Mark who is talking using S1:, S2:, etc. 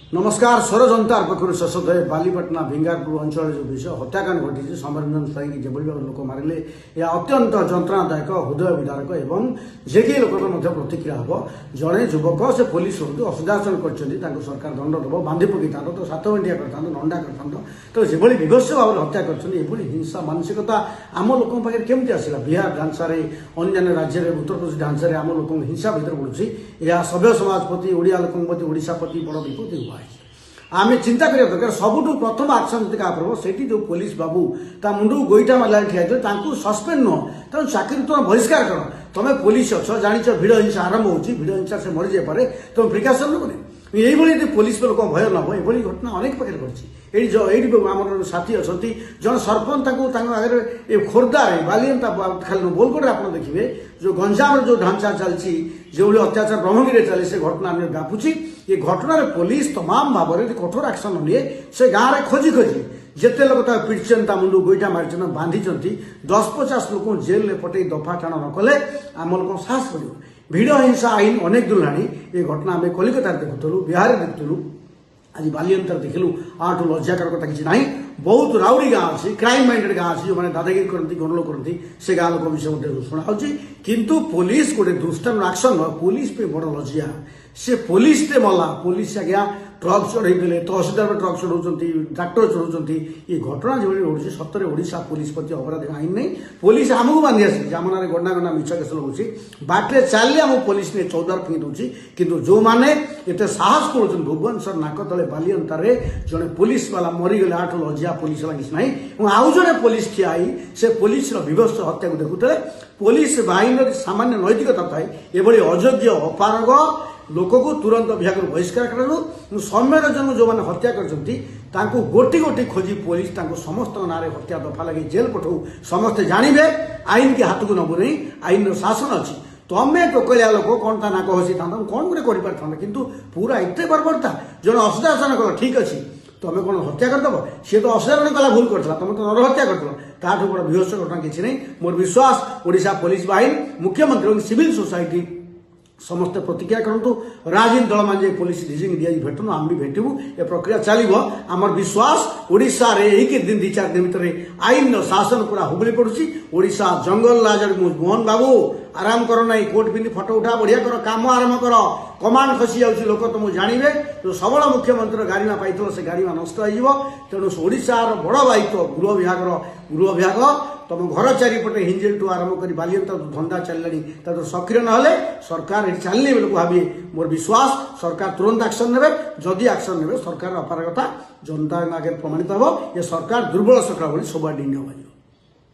S1: नमस्कार षड़यंत्र पक्ष शशोदय बालीपाटना भिंगारपुर अंचल जो विषय हत्याकांड घटी समरंजन स्वाई जो लोक मारे यह अत्यंत जंत्रणादायक हृदय विदारक एवं जे लोक प्रतिक्रिया हम जड़े युवक से पुलिस हूँ असदाचरण कर सरकार दंड दब बांधि पकई था तो 7 घंटिया कर नंडा कर तो जो विभत्स भाव हत्या कर हिंसा मानसिकता आम लोक पाखे केमती आसला बिहार ढांचारे अन्य राज्य में उत्तर प्रदेश ढांचारे आम लोक हिंसा भर बढ़ुची यह सभ्य समाज प्रति ओडिया लोक प्रति ओडिशा प्रति बड़ विपत्ति हुआ आम चिंता करिया दरकार सबुठू प्रथम आक्शन जब क्या पड़ो से जो पुलिस बाबू ता मुंडू गोईटा मारे ठिया सस्पेंड नुह तेणु चाकरी तुम बहिष्कार कर तुम पुलिस अच्छ जाच भिड़ हिंसा आरंभ हो भिड़ हिंसा से मरी जापे तुम प्रिकसन नबनी ये पुलिस लोक भय नब ये घटना अनेक पाखे घटी आम साथी अच्छा जन सरपंच आगे खोर्धार बालियंता खाली बोलकोटे आप देखिए जो गंजाम जो ढांचा चलती जो अत्याचार ब्रह्मगिरी चले से घटना व्यापुची ये घटना पुलिस तमाम भाव में कठोर एक्शन निए से गाँव में खोजी खोजी जिते लोग पिटन मुंडू गोईटा मारी बांधी 10-50 लोक जेल में पटे दफा टाण न कले आम लोग साहस पड़ो भिड़ हिंसा आईन अनेक दूर लाणी ये घटना आम कलिकता देखुलु बिहार देखुलु आज बालियंतर देखिलु आठू लज्जाकर कथा किसी ना बहुत राउडी गाँ अच्छी क्राइम माइंडेड गाँ अच्छी जो मैंने दादागिरी करती गणलोक करती से गाँ लोक विषय शुणा किंतु पुलिस गोटे दृष्टान एक्शन पुलिस पे बड़ लज्जा से पुलिस टे मला पुलिस आज्ञा ट्रक चढ़े तहसीलदार ट्रक चढ़ाऊँच ट्राक्टर चढ़ाऊँच ये घटना जो रोचे सतरे ओडिशा पुलिस प्रति अपराध आईन नहीं पुलिस आमको बांधि आस जामना गणना गणना मिछ केस लगुच बाटे चलिए आम पुलिस ने चौदार फिंगी दूसरी कितु जो मैंने एत साहस कर भुवनेश्वर नाक तले बालियंतार जड़े पुलिस वाला मरीगले 8 लज्जा पुलिस वाला किसी ना आउ जड़े पुलिस ठिया से पुलिस विभत्स हत्या को देखुते पुलिस बाहिनी सामान्य नैतिकता थाए ये अयोग्य अपारग लोक को तुरंत विभाग बहिष्कार कर सौम्यरंजन जो मैंने हत्या कर गोटी गोटी खोजी पुलिस समस्त ना हत्या दफा लगे जेल पठाऊ समस्ते जानवे आईन के हाथ को नबू नहीं आईन शासन अच्छी तुम्हें टोकलिया लोक कौन ता नाक हसी था कौन गोटे कर कितु पूरा एत बर्बरता जो असदाचरण कल ठीक अच्छी तुम्हें कौन हत्या करदेव सी तो असाधारण कला भूल करता तुम तो नर हत्या कर बड़ विभत्स घटना किसी नहीं मोर विश्वास ओडिशा पुलिस बाहिनी मुख्यमंत्री और सिविल सोसाइटी समस्ते प्रतिक्रिया करूँ राजनीति दल मान पुलिस डीजी दिया भेटू आम भी भेटू ए प्रक्रिया चलो आमर विश्वास ओडिशा रे एक दिन 2-4 दिन भितर आईन शासन पूरा हुबली पड़ुची ओडिशा जंगल राज मोहन बाबू आराम कर ना कोर्ट पिंधि फटो उठा बढ़िया कर काम आरंभ कर कमांड खसी जाऊँगी लोक तुम जानवे जो सबल मुख्यमंत्री गाड़ीमा पाई से गाड़ीमा नष्ट हो तेणु ओडिशार बड़ दायित्व गृह विभाग तुम घर चारिपटे हिंजेल टू आरंभ कर बालियंता धंदा चलने सक्रिय ना सरकार ये चलने बेलू भावी मोर विश्वास सरकार तुरंत एक्शन ने जदि एक्शन ने सरकार अपारगता जनता आगे प्रमाणित हम ये सरकार दुर्बल सरकार भाई सब आड़